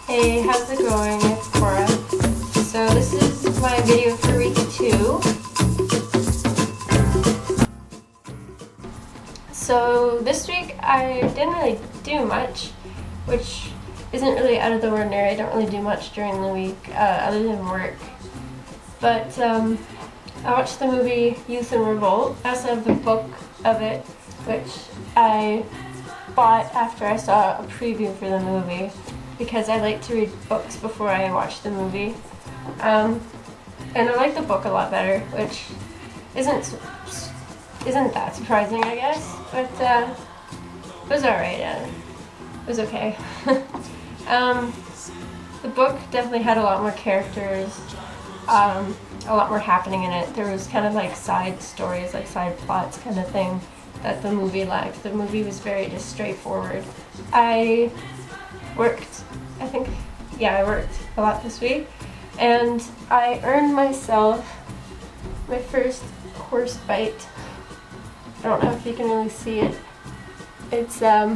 Hey, how's it going? It's Kora. So this is my video for week 2. So this week I didn't really do much, which isn't really out of the ordinary. I don't really do much during the week other than work. But I watched the movie Youth in Revolt. I also have the book of it, which I bought after I saw a preview for the movie, because I like to read books before I watch the movie. And I like the book a lot better, which isn't that surprising, I guess, but it was alright. It was okay. The book definitely had a lot more characters, a lot more happening in it. There was kind of like side stories, like side plots kind of thing that the movie lacked. The movie was very just straightforward. I worked a lot this week, and I earned myself my first horse bite. I don't know if you can really see it. It's a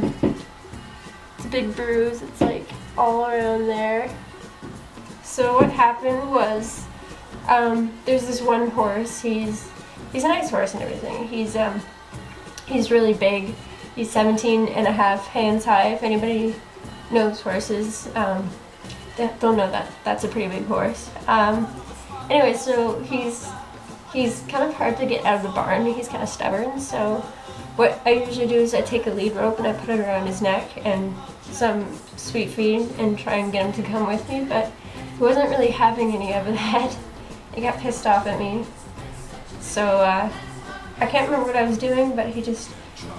big bruise. It's like all around there. So what happened was, there's this one horse. He's a nice horse and everything. He's really big. He's 17 and a half hands high. If anybody knows horses, they'll know that that's a pretty big horse. Anyway, so he's kind of hard to get out of the barn. He's kind of stubborn, so what I usually do is I take a lead rope and I put it around his neck and some sweet feed and try and get him to come with me, but he wasn't really having any of that. He got pissed off at me. So I can't remember what I was doing, but he just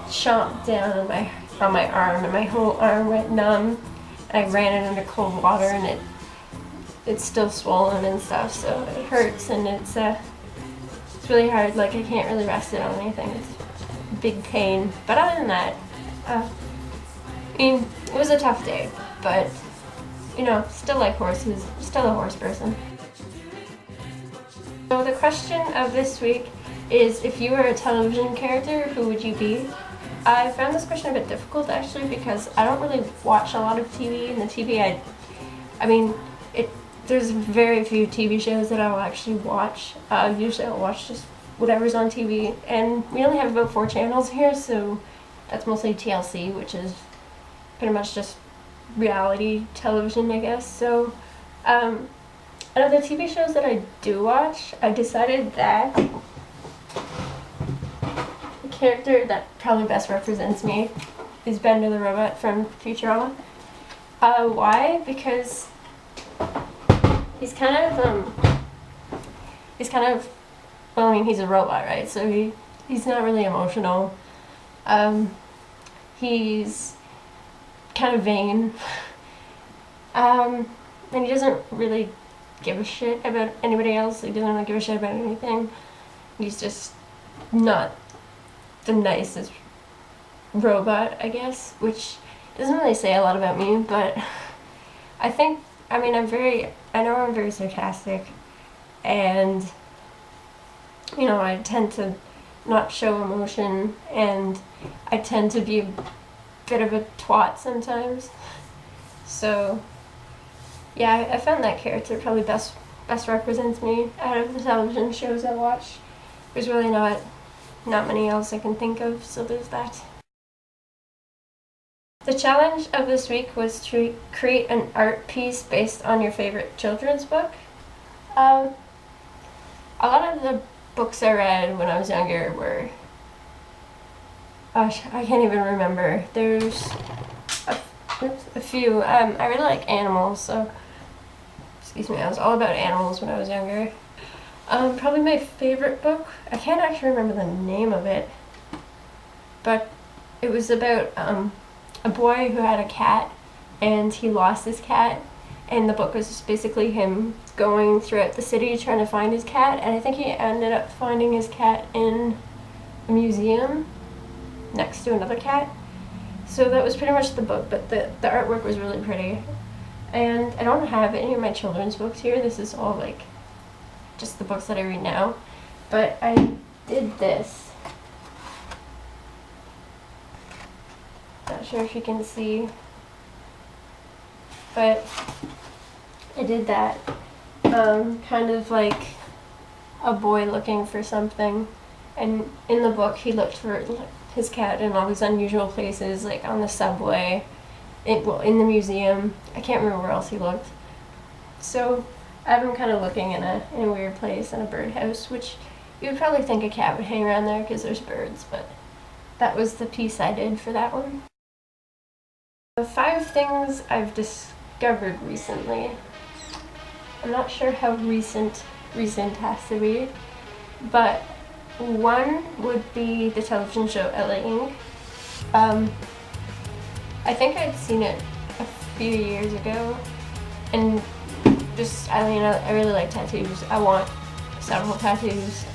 chomped down on my arm, and my whole arm went numb. I ran it under cold water, and it's still swollen and stuff, so it hurts, and it's really hard. Like, I can't really rest it on anything. It's big pain. But other than that, I mean, it was a tough day, but you know, still like horses, still a horse person. So the question of this week is, if you were a television character, who would you be? I found this question a bit difficult, actually, because I don't really watch a lot of TV, and the TV there's very few TV shows that I'll actually watch. Usually I'll watch just whatever's on TV, and we only have about 4 channels here, so that's mostly TLC, which is pretty much just reality television, I guess. So out of the TV shows that I do watch, I decided that the character that probably best represents me is Bender the Robot from Futurama. Why? Because he's kind of, well, I mean, he's a robot, right? So he's not really emotional. He's kind of vain. And he doesn't really give a shit about anybody else. He doesn't really give a shit about anything. He's just not the nicest robot, I guess, which doesn't really say a lot about me, but I know I'm very sarcastic, and you know, I tend to not show emotion, and I tend to be a bit of a twat sometimes. So yeah, I found that character probably best represents me out of the television shows I watch. There's really not many else I can think of, so there's that. The challenge of this week was to create an art piece based on your favorite children's book. A lot of the books I read when I was younger were, gosh, I can't even remember. There's a few. I really like animals, so, excuse me, I was all about animals when I was younger. Probably my favorite book, I can't actually remember the name of it, but it was about a boy who had a cat, and he lost his cat, and the book was just basically him going throughout the city trying to find his cat, and I think he ended up finding his cat in a museum next to another cat. So that was pretty much the book, but the artwork was really pretty. And I don't have any of my children's books here. This is all like just the books that I read now. But I did this. sure if you can see, but I did that. Kind of like a boy looking for something, and in the book he looked for his cat in all these unusual places, like on the subway, in the museum. I can't remember where else he looked. So I have him kind of looking in a weird place in a birdhouse, which you would probably think a cat would hang around there because there's birds, but that was the piece I did for that one. The 5 things I've discovered recently. I'm not sure how recent has to be, but one would be the television show LA Ink. I think I'd seen it a few years ago, and I really like tattoos. I want several tattoos.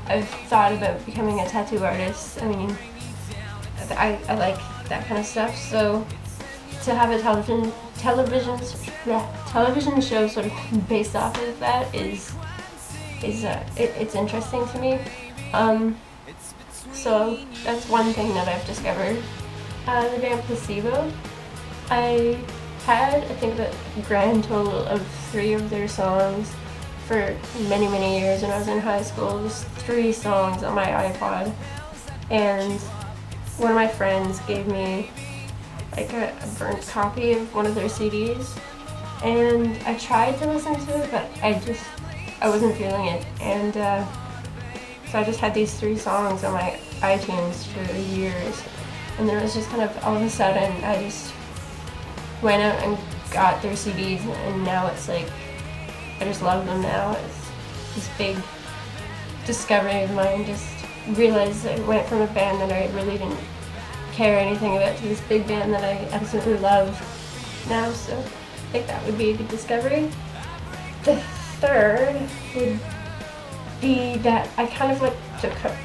I've thought about becoming a tattoo artist. I mean, I like that kind of stuff, so to have a television show sort of based off of that it's interesting to me. So that's one thing that I've discovered. The band Placebo, I think the grand total of 3 of their songs for many years when I was in high school. Just 3 songs on my iPod, and one of my friends gave me like a burnt copy of one of their CDs, and I tried to listen to it, but I wasn't feeling it, and so I just had these 3 songs on my iTunes for years, and then it was just kind of all of a sudden I just went out and got their CDs, and now it's like I just love them now. It's this big discovery of mine. Just realized I went from a band that I really didn't care anything about to this big band that I absolutely love now, so I think that would be a good discovery. The 3rd would be that I kind of like to cook.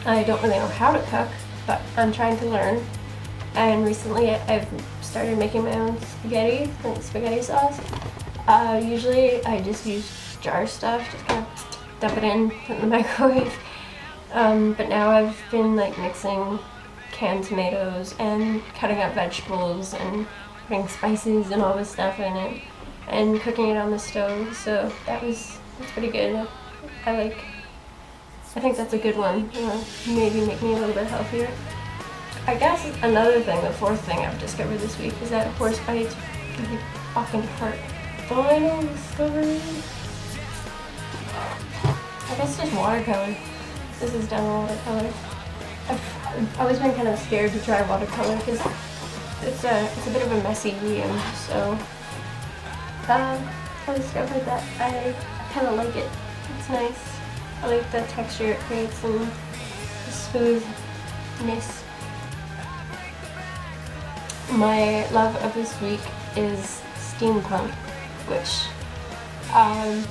I don't really know how to cook, but I'm trying to learn, and recently I've started making my own spaghetti, like spaghetti sauce. Usually I just use jar stuff, just kind of dump it in, put it in the microwave, but now I've been like mixing canned tomatoes and cutting up vegetables and putting spices and all this stuff in it and cooking it on the stove, so that's pretty good. I think that's a good one. Maybe make me a little bit healthier. I guess another thing, the 4th thing I've discovered this week, is that horse bites really fucking hurt. Final discovery? I guess just watercolor. This is done watercolor. I've always been kind of scared to try watercolor because it's a bit of a messy medium, so I discovered that I kind of like it. It's nice. I like the texture it creates and the smoothness. My love of this week is steampunk, which I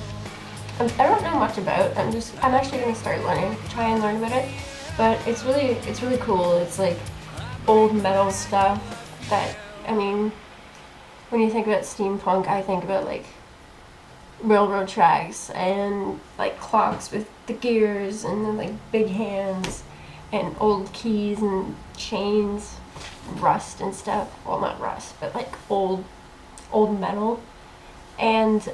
don't know much about. I'm actually going to start try and learn about it. But it's really cool. It's like old metal stuff that, I mean, when you think about steampunk, I think about like railroad tracks and like clocks with the gears and then like big hands and old keys and chains, rust and stuff. Well, not rust, but like old metal. And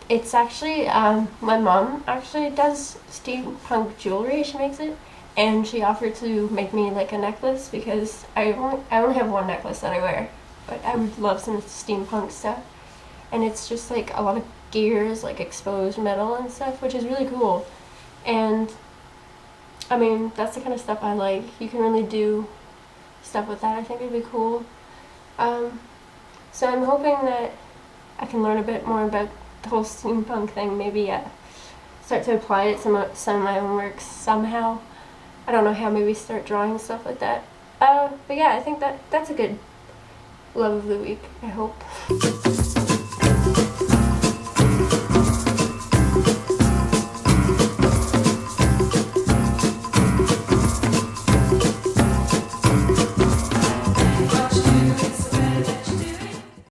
it's actually, my mom actually does steampunk jewelry. She makes it. And she offered to make me like a necklace because I only have one necklace that I wear, but I would love some steampunk stuff. And it's just like a lot of gears, like exposed metal and stuff, which is really cool. And I mean, that's the kind of stuff I like. You can really do stuff with that. I think it'd be cool. So I'm hoping that I can learn a bit more about the whole steampunk thing. Maybe start to apply it to some of my own works somehow. I don't know how, maybe start drawing stuff like that. But yeah, I think that's a good love of the week, I hope.